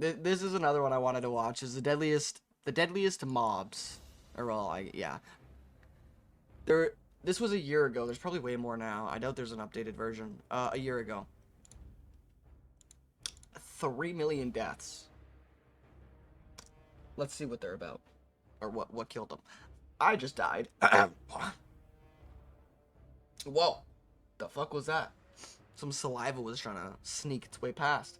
This is another one I wanted to watch. Is the deadliest mobs, or well, yeah. This was a year ago. There's probably way more now. I doubt there's an updated version. A year ago. 3 million deaths. Let's see what they're about, or what killed them. I just died. Whoa, the fuck was that? Some saliva was trying to sneak its way past.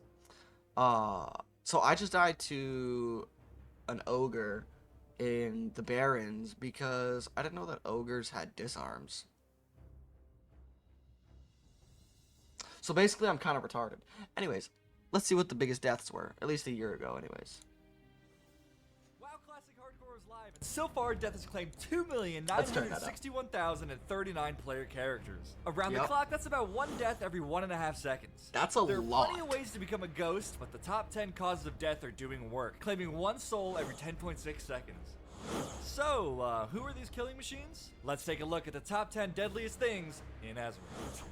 So I just died to an ogre in the Barrens because I didn't know that ogres had disarms. So basically, I'm kind of retarded. Anyways, let's see what the biggest deaths were. At least a year ago, anyways. WoW Classic Hardcore is live, and so far, Death has claimed 2,961,039 player characters. Around the clock, that's about 1 death every 1.5 seconds. That's a lot. There are plenty of ways to become a ghost, but the top 10 causes of death are doing work, claiming 1 soul every 10.6 seconds. So, who are these killing machines? Let's take a look at the top 10 deadliest things in Azeroth.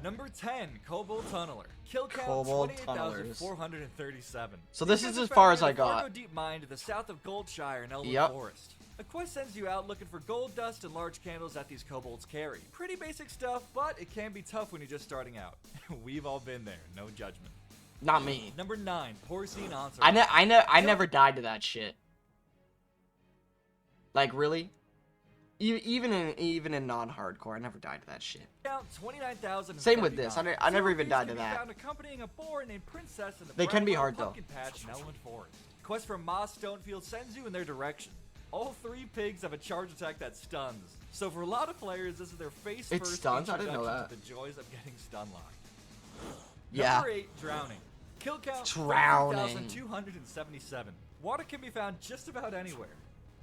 Number 10, Cobalt Tunneler. Kill count 28,437. So this is as far as I got. Fargo Deep Mine to the south of Goldshire in Elwood Forest. A quest sends you out looking for gold dust and large candles that these kobolds carry. Pretty basic stuff, but it can be tough when you're just starting out. We've all been there, no judgment. Not me. Number 9, Porcine Onslaught. I never died to that shit. Like, really? Even in non-hardcore, I never died to that shit. Same with this. I never even died to that. Accompanying a boar named Princess in the they can be hard though. Patch in Elwood Forest. Quest from Moss Stonefield sends you in their direction. All 3 pigs have a charge attack that stuns. So for a lot of players, this is their first stuns? I didn't know that. To the joys of getting stun locked. Yeah. Number 8, Drowning. Kill count 277. Water can be found just about anywhere.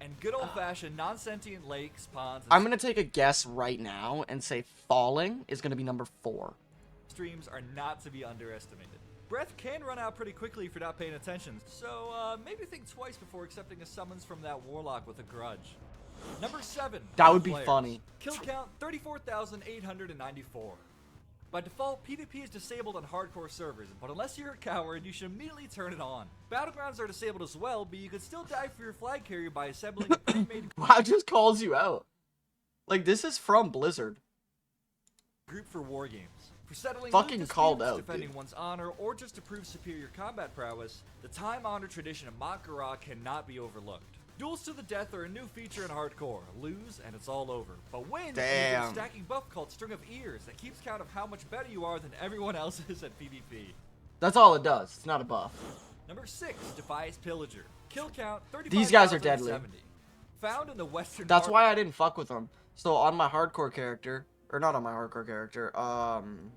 And good old-fashioned non-sentient lakes, ponds, I'm gonna take a guess right now and say falling is gonna be number 4. Streams are not to be underestimated. Breath can run out pretty quickly if you're not paying attention, so maybe think twice before accepting a summons from that warlock with a grudge. Number 7. That would be funny. Kill count 34,894. By default, PvP is disabled on hardcore servers, but unless you're a coward, you should immediately turn it on. Battlegrounds are disabled as well, but you can still die for your flag carrier by assembling a pre-made Wow, just calls you out. Like, this is from Blizzard. Group for war games. For settling fucking called out, defending dude. one's honor, or just to prove superior combat prowess, the time-honored tradition of Makara cannot be overlooked. Duels to the death are a new feature in hardcore. Lose, and it's all over. But win, you get a stacking buff called String of Ears that keeps count of how much better you are than everyone else is at PvP. That's all it does. It's not a buff. Number 6, Defias Pillager. Kill count 35,070. These guys are deadly. Found in the western. That's why I didn't fuck with them. So on my hardcore character, or not on my hardcore character, on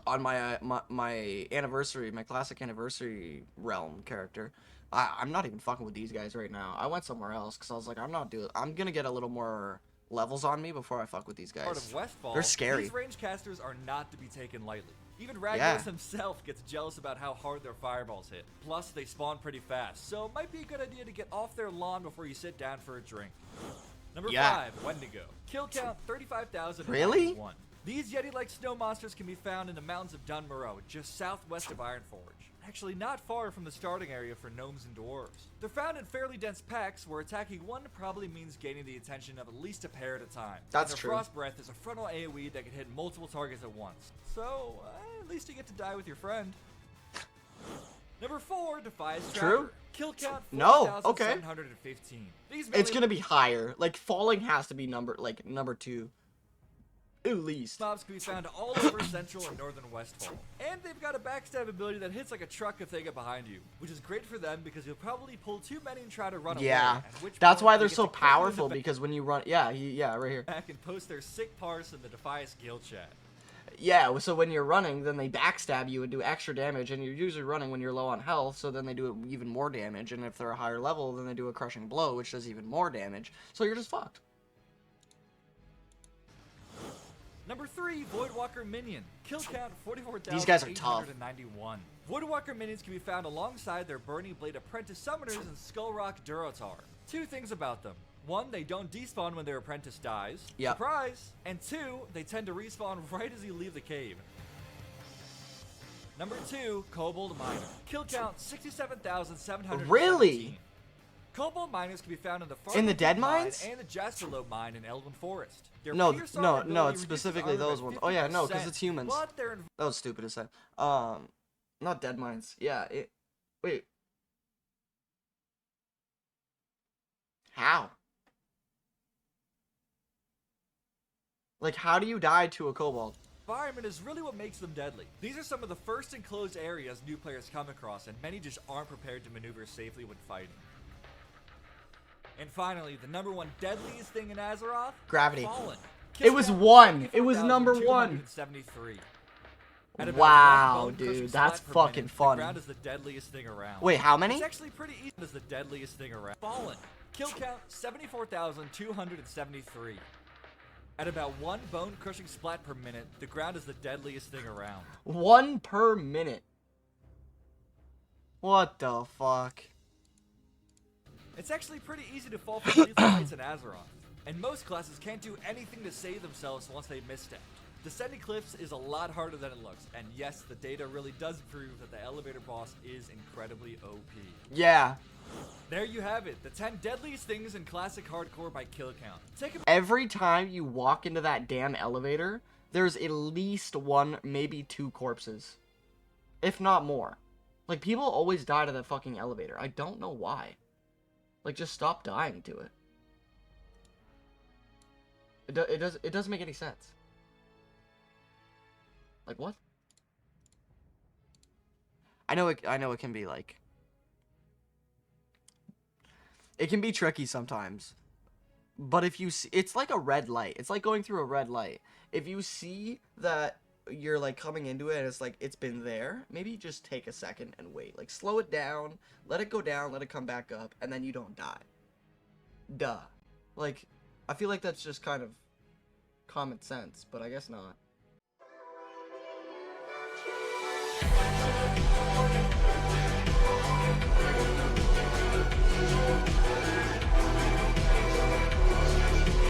my anniversary, my classic anniversary realm character, I'm not even fucking with these guys right now. I went somewhere else because I was like, I'm gonna get a little more levels on me before I fuck with these guys. Part of Westfall, they're scary. These range casters are not to be taken lightly. Even Ragnaros himself gets jealous about how hard their fireballs hit. Plus, they spawn pretty fast, so it might be a good idea to get off their lawn before you sit down for a drink. Number 5, Wendigo. Kill count 35,000. Really? These Yeti-like snow monsters can be found in the mountains of Dunmorrow, just southwest of Ironforge. Actually, not far from the starting area for gnomes and dwarves. They're found in fairly dense packs, where attacking one probably means gaining the attention of at least a pair at a time. That's true. Frost Breath is a frontal AoE that can hit multiple targets at once. So, at least you get to die with your friend. Number 4, Defias Trapper. True. Kill count 4,715. These it's gonna be higher. Like, falling has to be number 2. At least. Mobs can be found all over Central and Northern Westfall. And they've got a backstab ability that hits like a truck if they get behind you, which is great for them because you'll probably pull too many and try to run away. Yeah, that's why they're so powerful, because when you run... Yeah, right here. Back and post their sick parse in the Defias guild chat. Yeah, so when you're running, then they backstab you and do extra damage, and you're usually running when you're low on health, so then they do even more damage, and if they're a higher level, then they do a crushing blow, which does even more damage, so you're just fucked. Number 3, Voidwalker Minion. Kill count 44,891. These guys are tough. Voidwalker minions can be found alongside their Burning Blade Apprentice Summoners and Skullrock Durotar. 2 things about them. 1, they don't despawn when their apprentice dies. Yep. Surprise! And 2, they tend to respawn right as you leave the cave. Number 2, Kobold Miner. Kill count 67,717. Really? Kobold miners can be found in the Dead mine mines and the Jasperlope mine in Elven Forest. Their no, pierce no, armor no, ability it's reduces specifically armor those by ones. Oh yeah, no, because 50%, it's humans. but they're That was stupid to say. Not dead mines. Yeah, wait. How? Like, how do you die to a kobold? environment is really what makes them deadly. These are some of the first enclosed areas new players come across, and many just aren't prepared to maneuver safely when fighting. And finally, the number 1 deadliest thing in Azeroth? Gravity. Fallen. It was 1. It was number 1. Wow, dude, that's fucking fun. The ground is the deadliest thing around. Wait, how many? It's actually pretty easy. Is the deadliest thing around. Fallen. Kill count 74,273. At about 1 bone-crushing splat per minute, the ground is the deadliest thing around. 1 per minute. What the fuck? It's actually pretty easy to fall from lethal heights in Azeroth, and most classes can't do anything to save themselves once they misstep. Descending cliffs is a lot harder than it looks, and yes, the data really does prove that the elevator boss is incredibly OP. Yeah. There you have it, the 10 deadliest things in classic hardcore by kill count. Every time you walk into that damn elevator, there's at least 1, maybe 2 corpses. If not more. Like, people always die to that fucking elevator. I don't know why. Like, just stop dying to it. It doesn't make any sense. Like, what? I know it can be, like... It can be tricky sometimes. But if you see... It's like a red light. It's like going through a red light. If you see that you're, like, coming into it and it's like, it's been there, maybe just take a second and wait. Like, slow it down, let it go down, let it come back up, and then you don't die. Duh. Like, I feel like that's just kind of common sense, but I guess not.